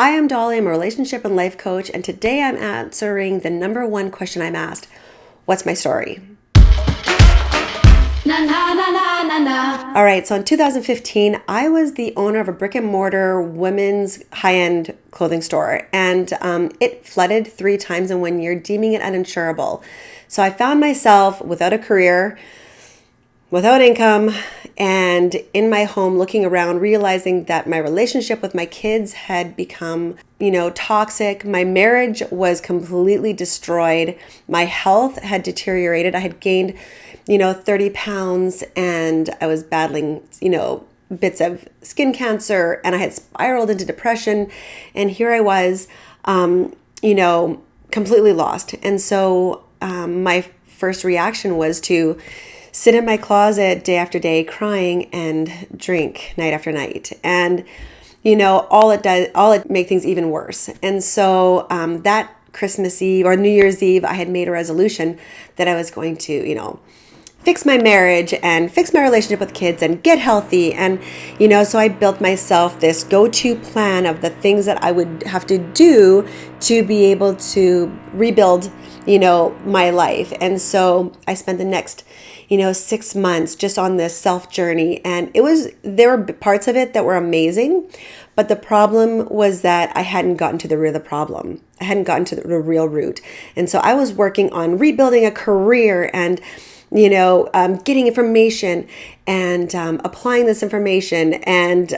Hi, I'm Dolly. I'm a relationship and life coach, and today I'm answering the number one question I'm asked: what's my story? Na, na, na, na, na, na. All right, so in 2015, I was the owner of a brick and mortar women's high-end clothing store, and it flooded 3 times in 1 year, deeming it uninsurable. So I found myself without a career, without income, and in my home looking around, realizing that my relationship with my kids had become, toxic. My marriage was completely destroyed. My health had deteriorated. I had gained, 30 pounds, and I was battling, bits of skin cancer, and I had spiraled into depression. And here I was, completely lost. And so my first reaction was to sit in my closet day after day crying and drink night after night. And, all it make things even worse. And so that Christmas Eve or New Year's Eve, I had made a resolution that I was going to, fix my marriage and fix my relationship with kids and get healthy. And, so I built myself this go-to plan of the things that I would have to do to be able to rebuild, my life. And so I spent the next, 6 months just on this self journey. And there were parts of it that were amazing, but the problem was that I hadn't gotten to the root of the problem. I hadn't gotten to the real root. And so I was working on rebuilding a career and getting information and applying this information and,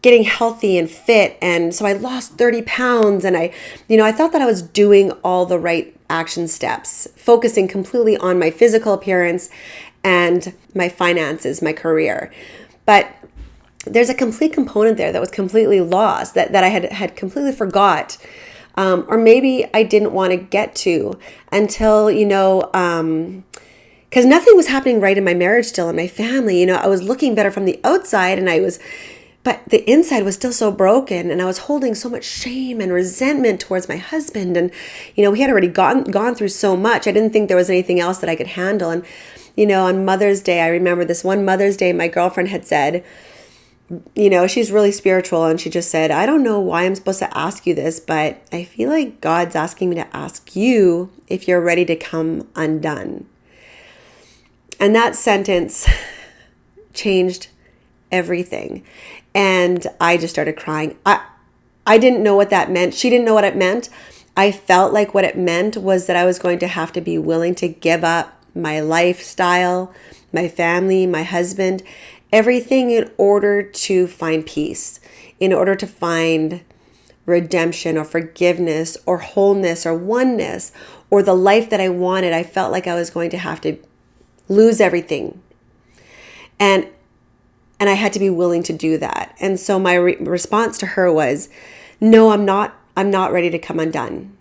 getting healthy and fit. And so I lost 30 pounds and I thought that I was doing all the right action steps, focusing completely on my physical appearance and my finances, my career. But there's a complete component there that was completely lost, that I had completely forgot. Or maybe I didn't want to get to until, because nothing was happening right in my marriage still, in my family. I was looking better from the outside but the inside was still so broken, and I was holding so much shame and resentment towards my husband. And, we had already gone through so much. I didn't think there was anything else that I could handle. And, on Mother's Day, I remember this one Mother's Day, my girlfriend had said, she's really spiritual, and she just said, I don't know why I'm supposed to ask you this, but I feel like God's asking me to ask you if you're ready to come undone. And that sentence changed everything. And I just started crying. I didn't know what that meant. She didn't know what it meant. I felt like what it meant was that I was going to have to be willing to give up my lifestyle, my family, my husband, everything in order to find peace, in order to find redemption or forgiveness or wholeness or oneness or the life that I wanted. I felt like I was going to have to lose everything. And I had to be willing to do that. And so my response to her was, no, I'm not ready to come undone,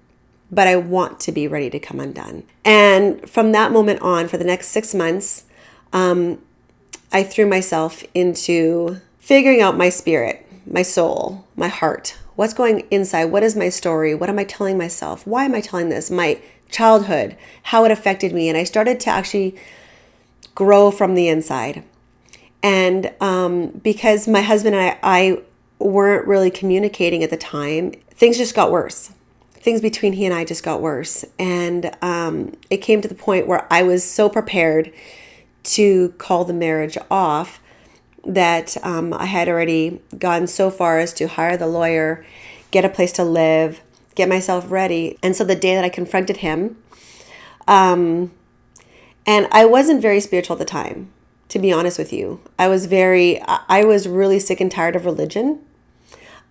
but I want to be ready to come undone. And from that moment on, for the next 6 months, I threw myself into figuring out my spirit, my soul, my heart. What's going inside? What is my story? What am I telling myself? Why am I telling this? My childhood, how it affected me. And I started to actually grow from the inside. And because my husband and I weren't really communicating at the time, things just got worse. Things between he and I just got worse. And it came to the point where I was so prepared to call the marriage off that I had already gone so far as to hire the lawyer, get a place to live, get myself ready. And so the day that I confronted him, and I wasn't very spiritual at the time, to be honest with you. I was really sick and tired of religion.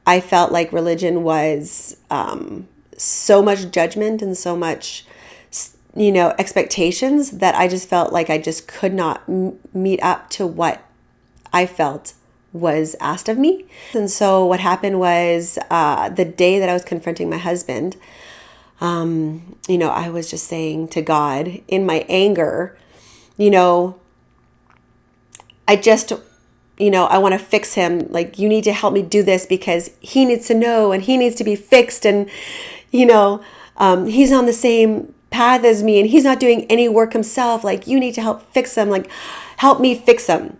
I felt like religion was so much judgment and so much, expectations that I just felt like I just could not meet up to what I felt was asked of me. And so what happened was the day that I was confronting my husband, I was just saying to God in my anger, I want to fix him. Like, you need to help me do this because he needs to know and he needs to be fixed. And, he's on the same path as me and he's not doing any work himself. Like, you need to help fix him. Like, help me fix him.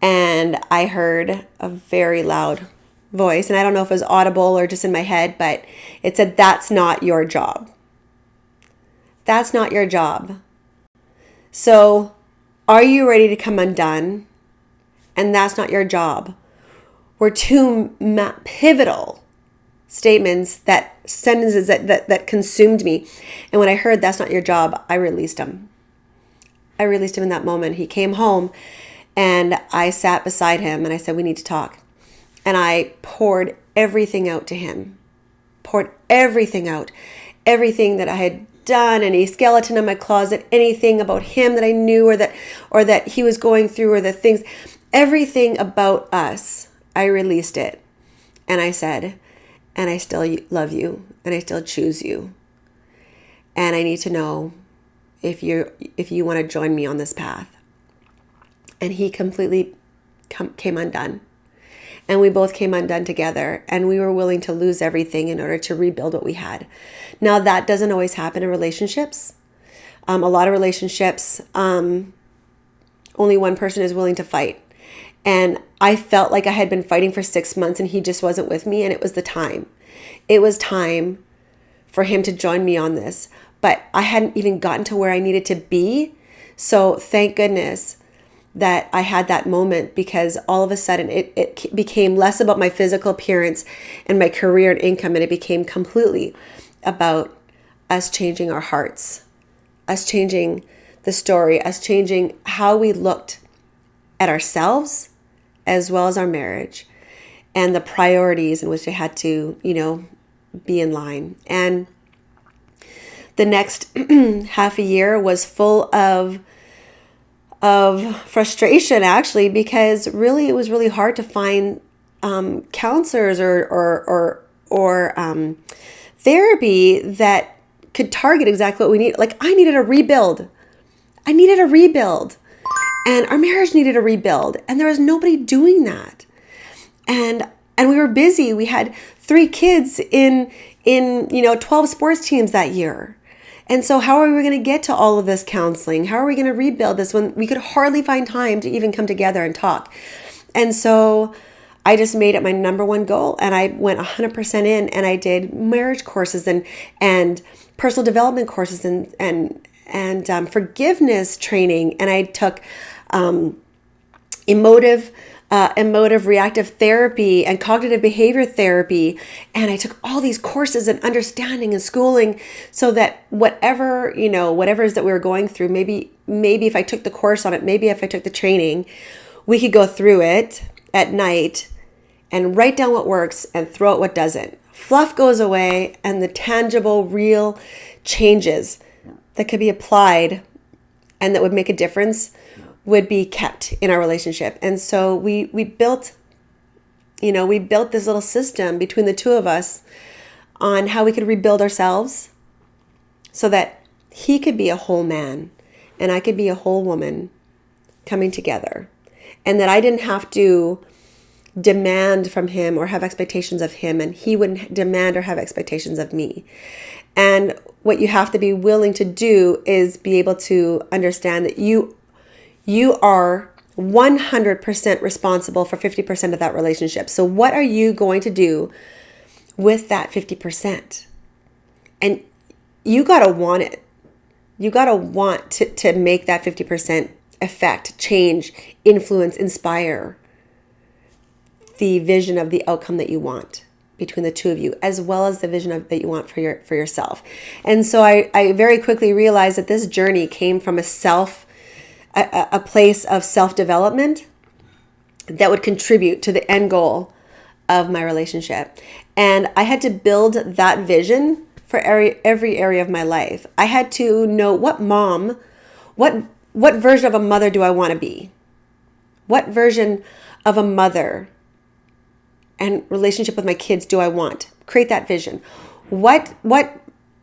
and I heard a very loud voice, and I don't know if it was audible or just in my head, but it said, "That's not your job. That's not your job. So are you ready to come undone? And that's not your job." Were two pivotal statements, sentences that consumed me. And when I heard "that's not your job," I released him. I released him in that moment. He came home and I sat beside him and I said, "We need to talk." And I poured everything out to him. Poured everything out. Everything that I had done, any skeleton in my closet, anything about him that I knew or that he was going through, or the things, everything about us, I released it. And I said, "And I still love you, and I still choose you. And I need to know if you want to join me on this path." And he completely came undone. And we both came undone together, and we were willing to lose everything in order to rebuild what we had. Now, that doesn't always happen in relationships. A lot of relationships, only one person is willing to fight. And I felt like I had been fighting for 6 months and he just wasn't with me, and it was the time. It was time for him to join me on this. But I hadn't even gotten to where I needed to be. So thank goodness that I had that moment, because all of a sudden it became less about my physical appearance and my career and income, and it became completely about us changing our hearts, us changing the story, us changing how we looked at ourselves as well as our marriage, and the priorities in which they had to, be in line. And the next half a year was full of frustration, actually, because really it was really hard to find counselors or therapy that could target exactly what we need. Like, I needed a rebuild. And our marriage needed a rebuild, and there was nobody doing that. And we were busy. We had 3 kids in 12 sports teams that year. And so how are we going to get to all of this counseling? How are we going to rebuild this when we could hardly find time to even come together and talk? And so I just made it my number one goal, and I went 100% in, and I did marriage courses and personal development courses and forgiveness training, and I took emotive reactive therapy and cognitive behavior therapy. And I took all these courses and understanding and schooling, so that whatever it is that we were going through, maybe if I took the course on it, maybe if I took the training, we could go through it at night and write down what works and throw out what doesn't. Fluff goes away, and the tangible, real changes that could be applied and that would make a difference would be kept in our relationship. And so we built this little system between the two of us on how we could rebuild ourselves, so that he could be a whole man and I could be a whole woman coming together, and that I didn't have to demand from him or have expectations of him, and he wouldn't demand or have expectations of me. And what you have to be willing to do is be able to understand that you are 100% responsible for 50% of that relationship. So what are you going to do with that 50%? And you got to want it. You got to want to make that 50% affect, change, influence, inspire the vision of the outcome that you want between the two of you, as well as the vision that you want for yourself. And so I very quickly realized that this journey came from a place of self-development that would contribute to the end goal of my relationship. And I had to build that vision for every area of my life. I had to know what version of a mother do I want to be? What version of a mother and relationship with my kids do I want? Create that vision. What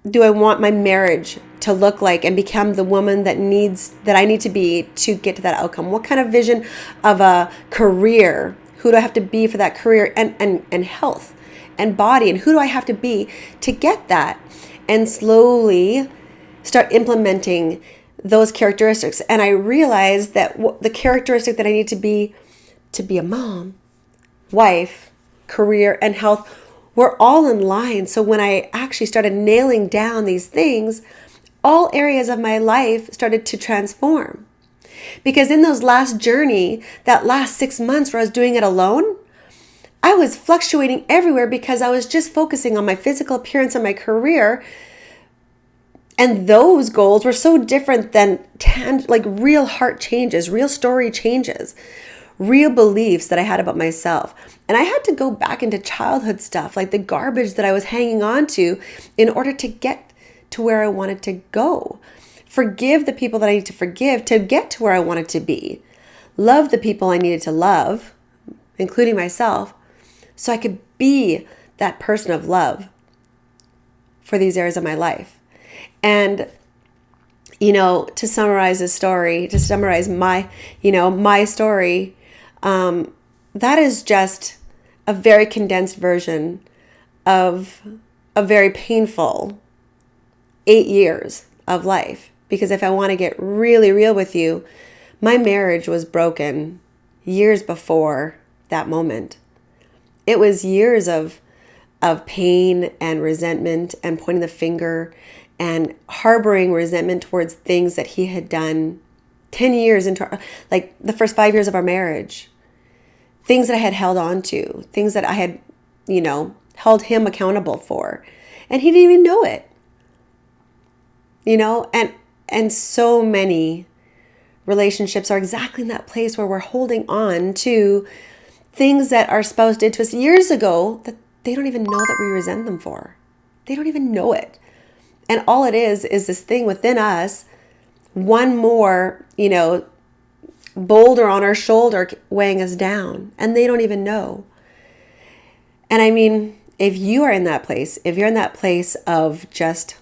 do I want my marriage to look like and become the woman that I need to be to get to that outcome? What kind of vision of a career? Who do I have to be for that career and health and body? And who do I have to be to get that? And slowly start implementing those characteristics. And I realized that the characteristic that I need to be to be a mom, wife, career, and health were all in line. So when I actually started nailing down these things, all areas of my life started to transform. Because in those last journey, that last 6 months where I was doing it alone, I was fluctuating everywhere because I was just focusing on my physical appearance and my career. And those goals were so different than like real heart changes, real story changes, real beliefs that I had about myself. And I had to go back into childhood stuff, like the garbage that I was hanging on to in order to get to where I wanted to go. Forgive the people that I need to forgive to get to where I wanted to be. Love the people I needed to love, including myself, so I could be that person of love for these areas of my life. And, to summarize this story, to summarize my story, that is just a very condensed version of a very painful 8 years of life. Because if I want to get really real with you, my marriage was broken years before that moment. It was years of pain and resentment and pointing the finger and harboring resentment towards things that he had done 10 years into, like the first 5 years of our marriage. Things that I had held on to, things that I had, held him accountable for. And he didn't even know it. And so many relationships are exactly in that place where we're holding on to things that our spouse did to us years ago that they don't even know that we resent them for. They don't even know it. And all it is this thing within us, one more, boulder on our shoulder weighing us down, and they don't even know. And I mean, if you are in that place, if you're in that place of just,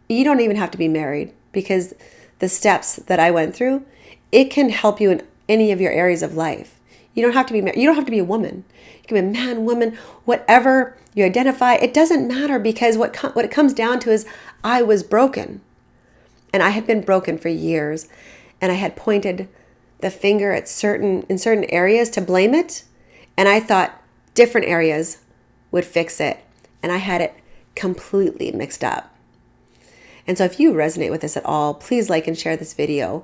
you don't even have to be married, because the steps that I went through, it can help you in any of your areas of life. You don't have to be married. You don't have to be a woman. You can be a man, woman, whatever you identify. It doesn't matter, because what it comes down to is I was broken. And I had been broken for years. And I had pointed the finger at certain areas to blame it. And I thought different areas would fix it. And I had it completely mixed up. And so if you resonate with this at all, please like and share this video.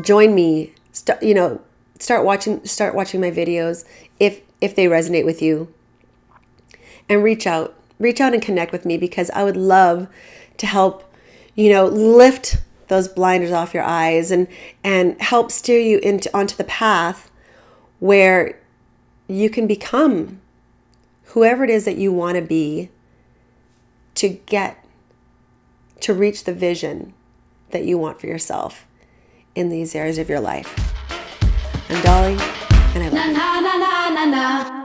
Join me. Start watching my videos if they resonate with you. And reach out and connect with me, because I would love to help, lift those blinders off your eyes and help steer you onto the path where you can become whoever it is that you want to be, to reach the vision that you want for yourself in these areas of your life. I'm Dolly, and I love you.